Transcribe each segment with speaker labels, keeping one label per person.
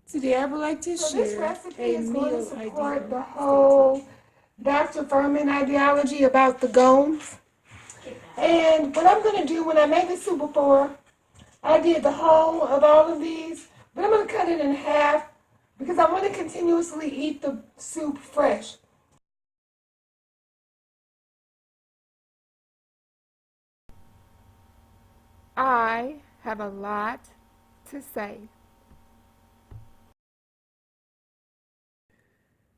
Speaker 1: Today I would like to
Speaker 2: So this
Speaker 1: share
Speaker 2: recipe
Speaker 1: a
Speaker 2: is going to
Speaker 1: meal
Speaker 2: support
Speaker 1: idea.
Speaker 2: the whole Dr. Furman ideology about the gomes. And what I'm going to do when I made the soup before, I did the whole of all of these, but I'm going to cut it in half because I want to continuously eat the soup fresh. I have a lot to say.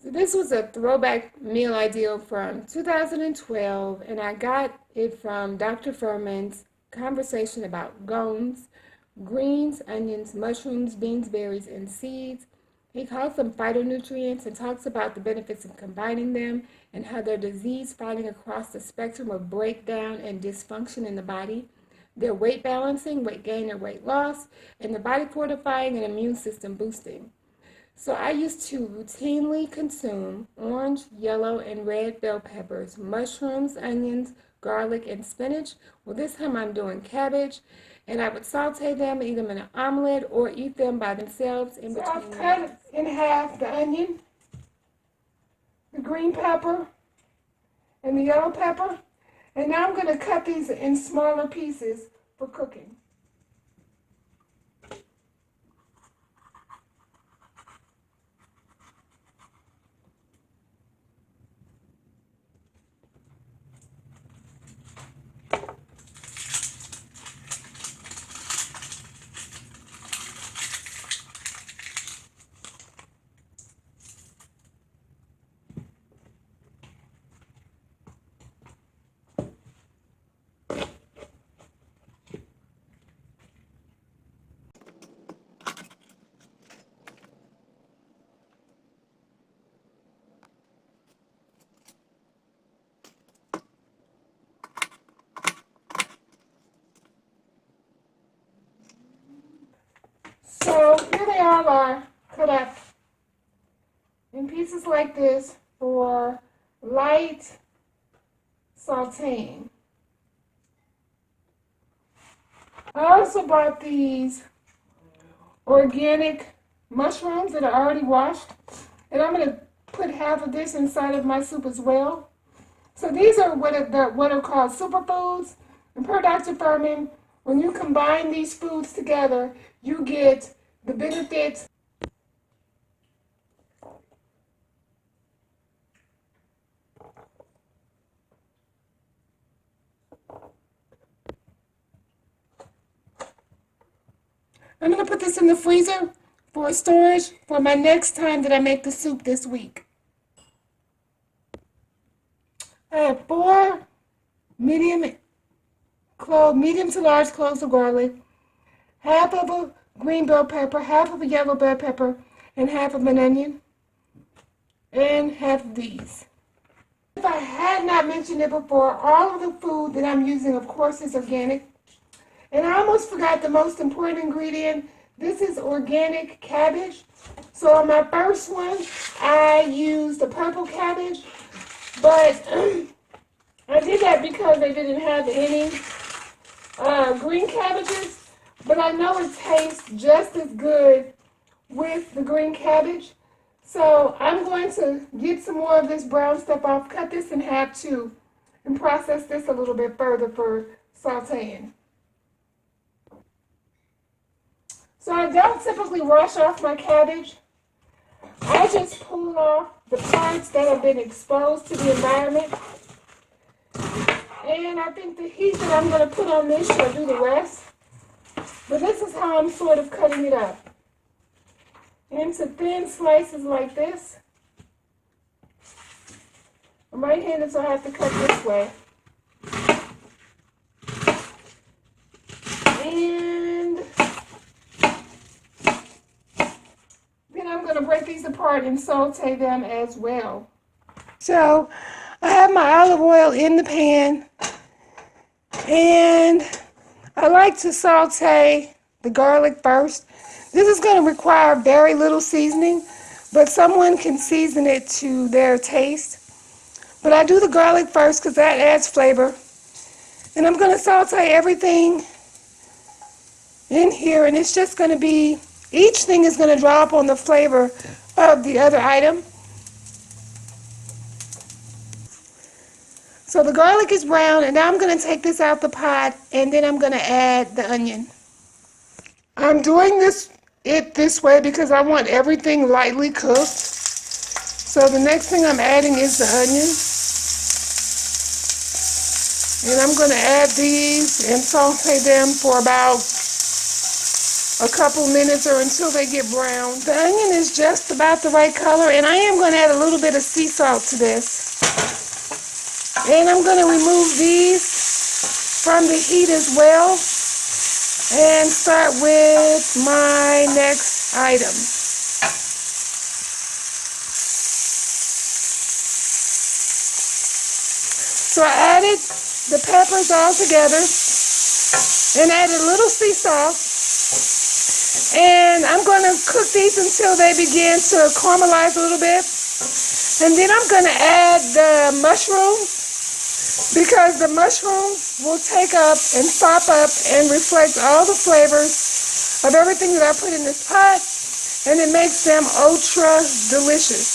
Speaker 2: So this was a throwback meal idea from 2012, and I got it from Dr. Furman's conversation about gomes, greens, onions, mushrooms, beans, berries, and seeds. He calls them phytonutrients and talks about the benefits of combining them and how they're disease fighting across the spectrum of breakdown and dysfunction in the body. They're weight balancing, weight gain, or weight loss, and the body fortifying and immune system boosting. So I used to routinely consume orange, yellow, and red bell peppers, mushrooms, onions, garlic, and spinach. Well, this time I'm doing cabbage, and I would saute them, eat them in an omelet, or eat them by themselves in between. So I've cut in half the onion, the green pepper, and the yellow pepper, and now I'm going to cut these in smaller pieces for cooking. So here they all are, cut up in pieces like this for light sauteing. I also bought these organic mushrooms that are already washed, and I'm going to put half of this inside of my soup as well. So these are what are called superfoods, and per Dr. Furman, when you combine these foods together, you get the benefits. I'm going to put this in the freezer for storage for my next time that I make the soup this week. I have 4 medium to large cloves of garlic, half of a green bell pepper, half of a yellow bell pepper, and half of an onion, and half of these. If I had not mentioned it before, all of the food that I'm using, of course, is organic. And I almost forgot the most important ingredient. This is organic cabbage. So on my first one, I used the purple cabbage, but I did that because they didn't have any green cabbages. But I know it tastes just as good with the green cabbage. So I'm going to get some more of this brown stuff off, cut this in half too, and process this a little bit further for sauteing. So I don't typically wash off my cabbage. I just pull off the parts that have been exposed to the environment. And I think the heat that I'm going to put on this will do the rest. But this is how I'm sort of cutting it up. Into thin slices like this. I'm right-handed, so I have to cut this way. And then I'm going to break these apart and saute them as well. So I have my olive oil in the pan, and I like to saute the garlic first. This is going to require very little seasoning, but someone can season it to their taste. But I do the garlic first because that adds flavor. And I'm going to saute everything in here, and it's just going to be Each thing is going to draw up on the flavor of the other item. So the garlic is brown, and now I'm going to take this out the pot, and then I'm going to add the onion. I'm doing this way because I want everything lightly cooked. So the next thing I'm adding is the onion. And I'm going to add these and saute them for about a couple minutes or until they get brown. The onion is just about the right color, and I am going to add a little bit of sea salt to this. And I'm going to remove these from the heat as well and start with my next item. So I added the peppers all together and added a little sea salt. And I'm going to cook these until they begin to caramelize a little bit. And then I'm going to add the mushrooms, because the mushrooms will take up and sop up and reflect all the flavors of everything that I put in this pot, and it makes them ultra delicious.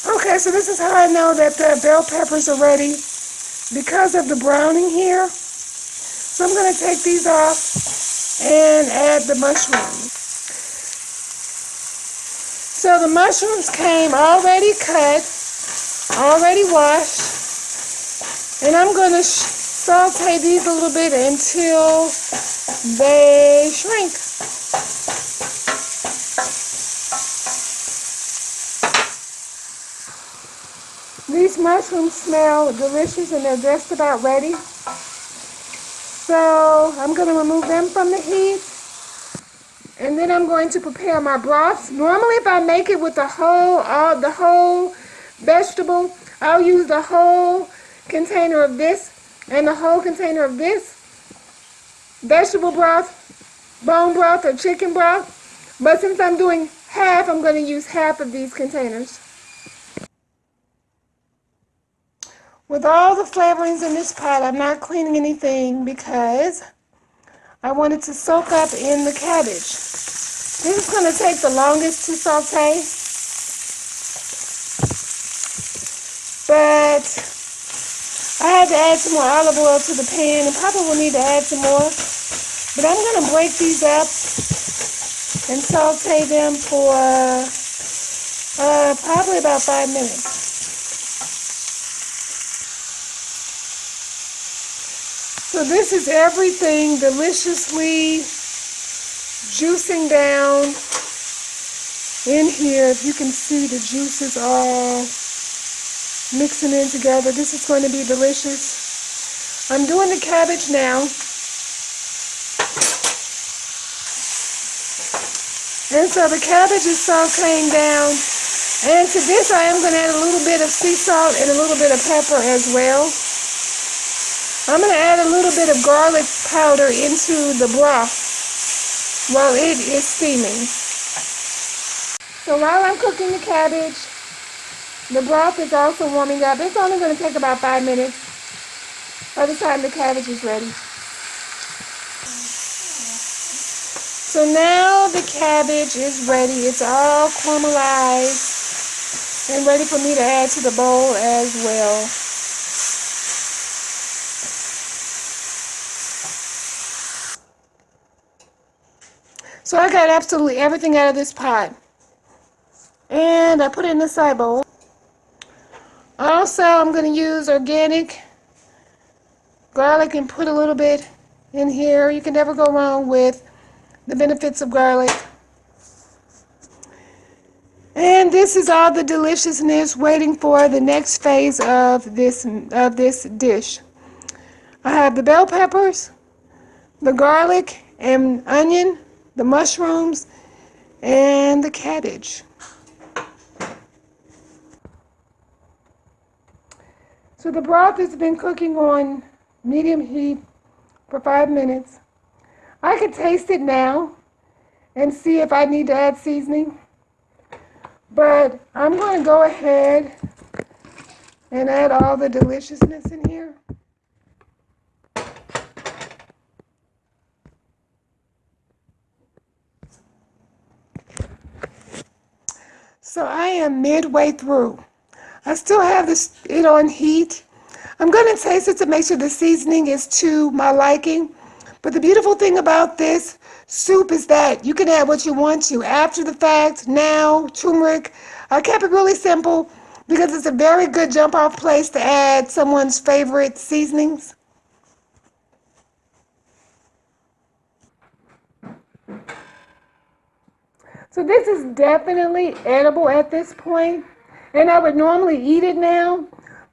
Speaker 2: Okay, so this is how I know that the bell peppers are ready, because of the browning here. So I'm going to take these off and add the mushrooms. So the mushrooms came already cut, already washed, and I'm going to saute these a little bit until they shrink. These mushrooms smell delicious and they're just about ready. So I'm going to remove them from the heat, and then I'm going to prepare my broth. Normally, if I make it with the whole vegetable, I'll use the whole container of this and the whole container of this vegetable broth, bone broth, or chicken broth. But since I'm doing half, I'm going to use half of these containers. With all the flavorings in this pot, I'm not cleaning anything because I want it to soak up in the cabbage. This is going to take the longest to saute, but I had to add some more olive oil to the pan, and probably will need to add some more. But I'm going to break these up and saute them for probably about 5 minutes. So this is everything deliciously juicing down in here. If you can see, the juices all mixing in together. This is going to be delicious. I'm doing the cabbage now. And so the cabbage is sauteing down. And to this I am going to add a little bit of sea salt and a little bit of pepper as well. I'm going to add a little bit of garlic powder into the broth while it is steaming. So while I'm cooking the cabbage, the broth is also warming up. It's only going to take about 5 minutes by the time the cabbage is ready. So now the cabbage is ready. It's all caramelized and ready for me to add to the bowl as well. So I got absolutely everything out of this pot, and I put it in the side bowl. Also, I'm going to use organic garlic and put a little bit in here. You can never go wrong with the benefits of garlic. And this is all the deliciousness waiting for the next phase of this dish. I have the bell peppers, the garlic and onion, the mushrooms, and the cabbage. So the broth has been cooking on medium heat for 5 minutes. I can taste it now and see if I need to add seasoning. But I'm going to go ahead and add all the deliciousness in here. So I am midway through. I still have it on heat. I'm going to taste it to make sure the seasoning is to my liking. But the beautiful thing about this soup is that you can add what you want to after the fact, now, turmeric. I kept it really simple because it's a very good jump off place to add someone's favorite seasonings. So this is definitely edible at this point, and I would normally eat it now,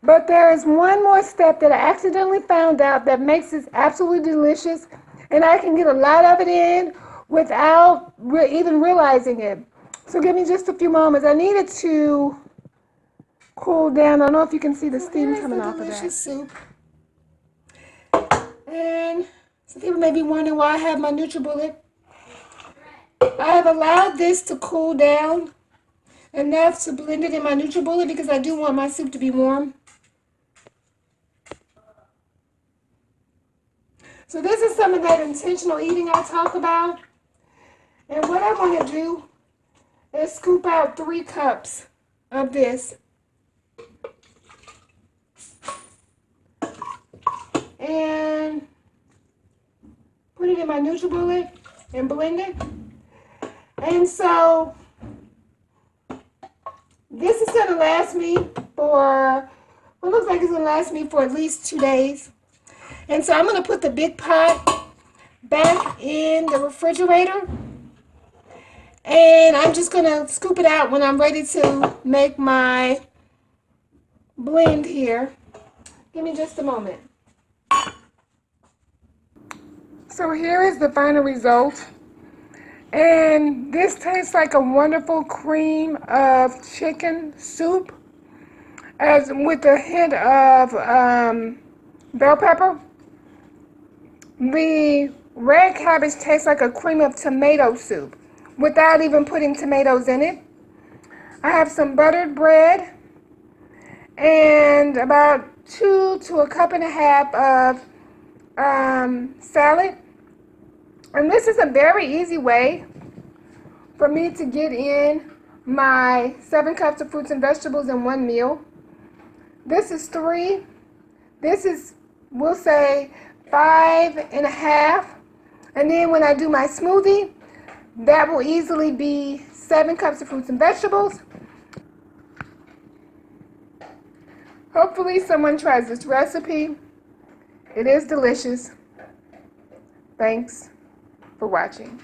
Speaker 2: but there is one more step that I accidentally found out that makes this absolutely delicious, and I can get a lot of it in without even realizing it. So give me just a few moments. I need it to cool down. I don't know if you can see the steam coming off of that. Delicious soup. And some people may be wondering why I have my NutriBullet. I have allowed this to cool down enough to blend it in my NutriBullet because I do want my soup to be warm. So this is some of that intentional eating I talk about. And what I want to do is scoop out 3 cups of this. And put it in my NutriBullet and blend it. And so this is going to last me for, well, it looks like it's going to last me for at least 2 days. And so I'm going to put the big pot back in the refrigerator. And I'm just going to scoop it out when I'm ready to make my blend here. Give me just a moment. So here is the final result. And this tastes like a wonderful cream of chicken soup, as with a hint of bell pepper. The red cabbage tastes like a cream of tomato soup without even putting tomatoes in it. I have some buttered bread and about 2 to a cup and a half of salad. And this is a very easy way for me to get in my 7 cups of fruits and vegetables in one meal. This is 3. This is, we'll say, 5 and a half. And then when I do my smoothie, that will easily be 7 cups of fruits and vegetables. Hopefully someone tries this recipe. It is delicious. Thanks for watching.